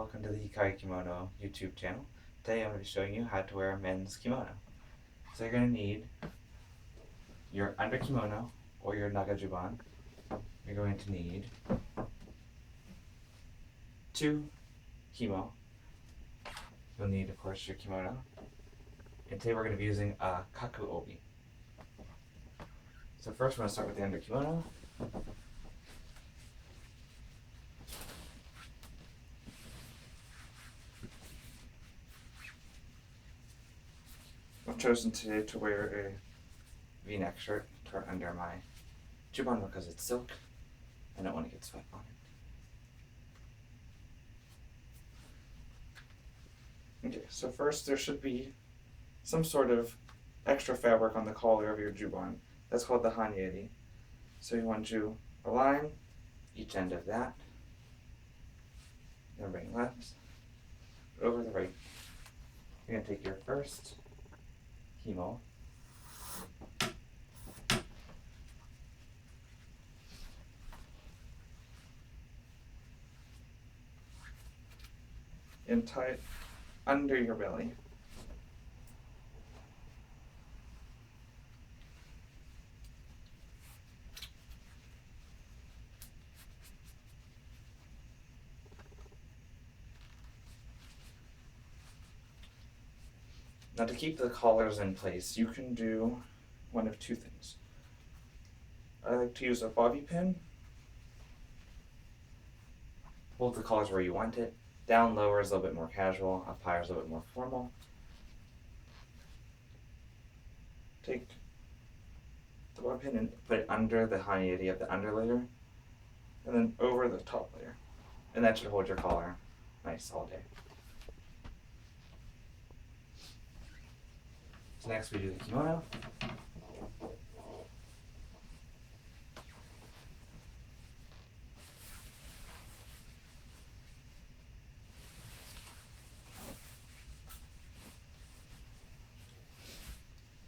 welcome to the Kimono YouTube channel. Today I'm going to be showing you how to wear a men's kimono. So you're going to need your under kimono or your nagajuban. You're going to need 2 kimo. You'll need, of course, your kimono. And today we're going to be using a kaku-obi. So first we're going to start with the under kimono. I've chosen today to wear a V-neck shirt to wear under my juban because it's silk. I don't want to get sweat on it. Okay, so first there should be some sort of extra fabric on the collar of your juban. That's called the hanyeri. So you want to align each end of that. Then bring left over the right. You're going to take your first kimo, and tie it under your belly. Now to keep the collars in place, you can do one of 2 things. I like to use a bobby pin. Hold the collars where you want it. Down lower is a little bit more casual, up higher is a little bit more formal. Take the bobby pin and put it under the hanyeri of the underlayer, and then over the top layer. And that should hold your collar nice all day. So next we do the kimono.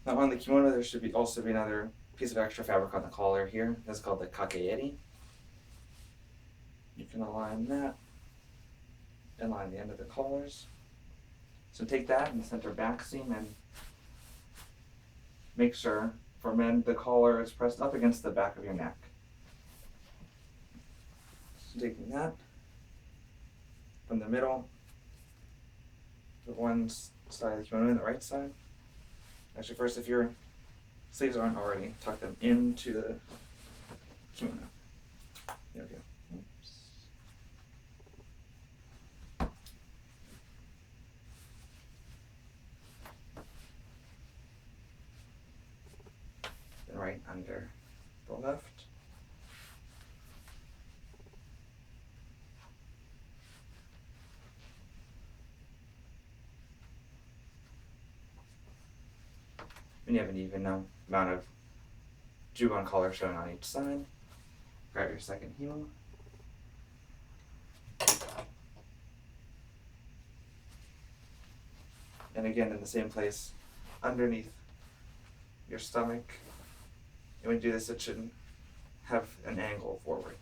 Now on the kimono there should also be another piece of extra fabric on the collar here. That's called the kaku-obi. You can align that and line the end of the collars. So take that and center back seam and make sure, for men, the collar is pressed up against the back of your neck. So taking that from the middle, the one side of the kimono and the right side. Actually, first, if your sleeves aren't already, tuck them into the kimono. There we go. Oops. Then right under the left. When you have an even amount of juban collar showing on each side, grab your second heel. And again, in the same place, underneath your stomach. And when you do this, it should have an angle forward.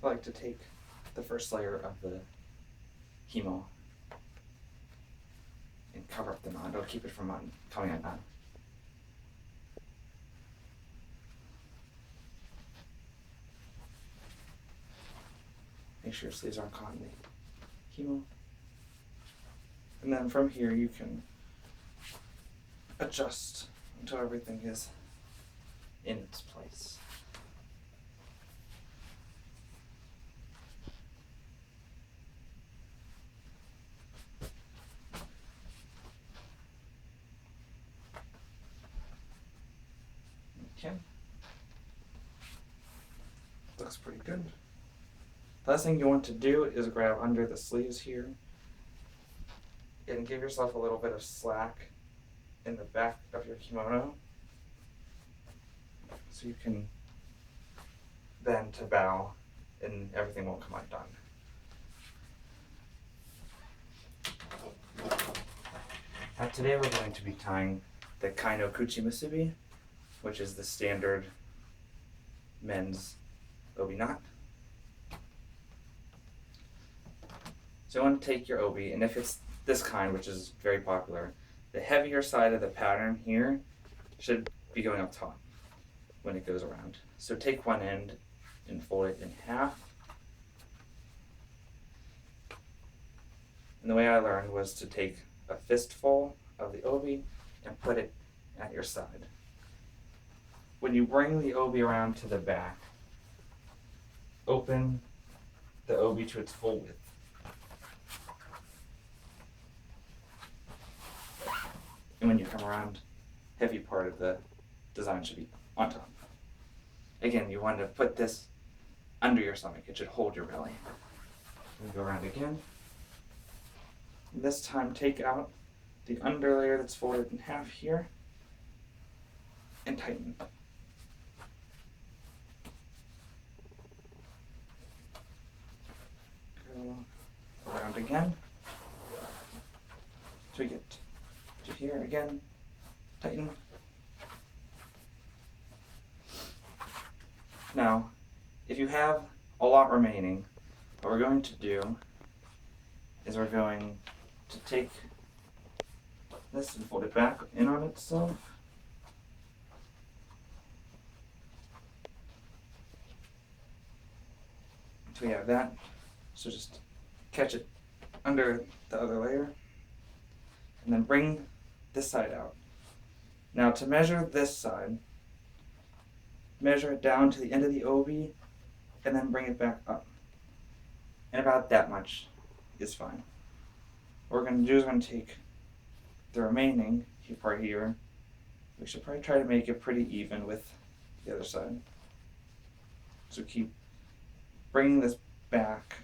I like to take the first layer of the kimo and cover up the knot. It'll keep it from coming undone. Make sure your sleeves aren't caught in the kimo. And then from here you can adjust until everything is in its place. Okay. Looks pretty good. The last thing you want to do is grab under the sleeves here and give yourself a little bit of slack in the back of your kimono So you can bend to bow and everything won't come undone. Today we're going to be tying the kai-no-kuchi musubi, which is the standard men's obi knot. So you want to take your obi, and if it's this kind, which is very popular, the heavier side of the pattern here should be going up top when it goes around. So take one end and fold it in half. And the way I learned was to take a fistful of the obi and put it at your side. When you bring the obi around to the back, open the obi to its full width. And when you come around, heavy part of the design should be on top. Again, you want to put this under your stomach. It should hold your belly. And go around again. And this time, take out the underlayer that's folded in half here and tighten. Go around again. So we get to here again, tighten. Now, if you have a lot remaining, what we're going to do is we're going to take this and fold it back in on itself. So we have that. So just catch it under the other layer and then bring this side out. Now to measure this side, measure it down to the end of the obi and then bring it back up. And about that much is fine. What we're going to do is we're going to take the remaining part here. We should probably try to make it pretty even with the other side. So keep bringing this back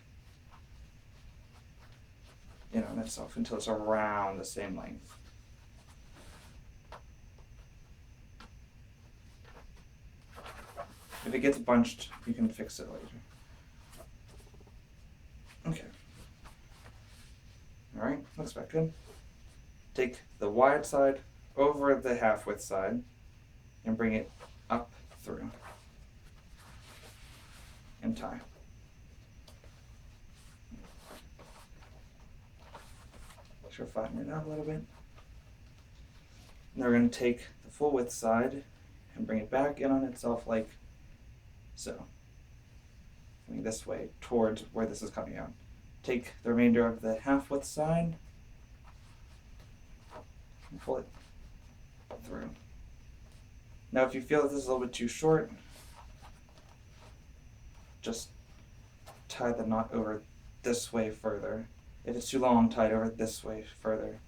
in on itself until it's around the same length. If it gets bunched, you can fix it later. Okay. All right, looks back good. Take the wide side over the half width side and bring it up through and tie. Make sure to flatten it out a little bit. Now we're going to take the full width side and bring it back in on itself like so. Coming this way towards where this is coming out. Take the remainder of the half width side and pull it through. Now if you feel that this is a little bit too short, just tie the knot over this way further. If it's too long, tie it over this way further.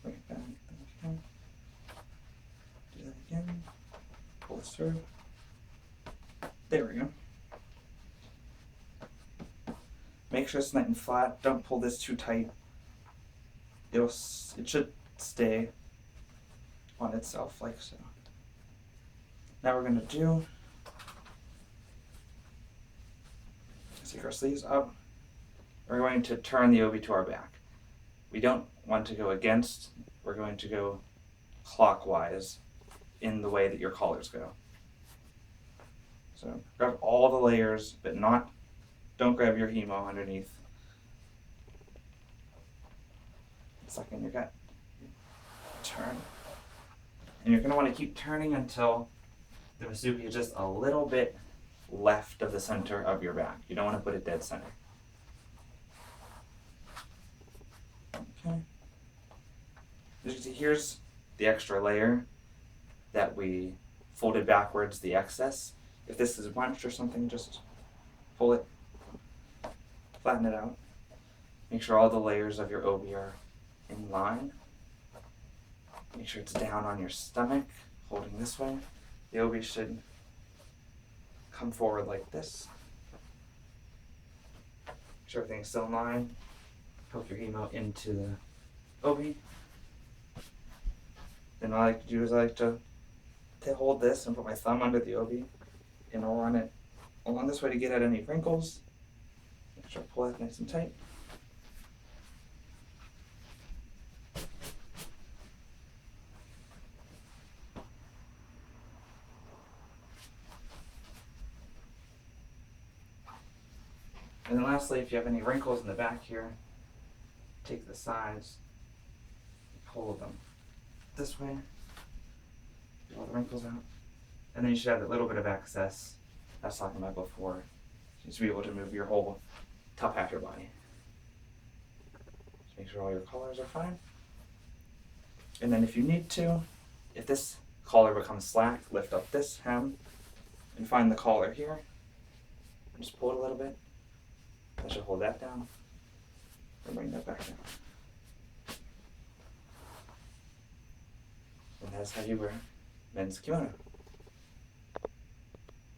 Bring it back. Do that again. Pull this through. There we go. Make sure it's nice and flat. Don't pull this too tight. It should stay on itself like so. Now we're going to do, take our sleeves up. We're going to turn the obi to our back. We don't want to go against, we're going to go clockwise in the way that your collars go. So grab all the layers, but don't grab your hemo underneath. Suck in your gut. Turn. And you're going to want to keep turning until the musubi is just a little bit left of the center of your back. You don't want to put it dead center. Okay. As you can see, here's the extra layer that we folded backwards, the excess. If this is bunched or something, just pull it, flatten it out. Make sure all the layers of your obi are in line. Make sure it's down on your stomach, holding this way. The obi should come forward like this. sure everything's still in line. Hook your emo into the obi. Then all I like to do is I like to hold this and put my thumb under the obi, and I'll run it along this way to get at any wrinkles. Make sure I pull that nice and tight. And then lastly, if you have any wrinkles in the back here, take the sides, pull them this way, get all the wrinkles out, and then you should have a little bit of excess I was talking about before, just to be able to move your whole top half of your body. Just make sure all your collars are fine. And then if you need to, if this collar becomes slack, lift up this hem and find the collar here, and just pull it a little bit. That should hold that down, and bring that back down. And that's how you wear men's kimono.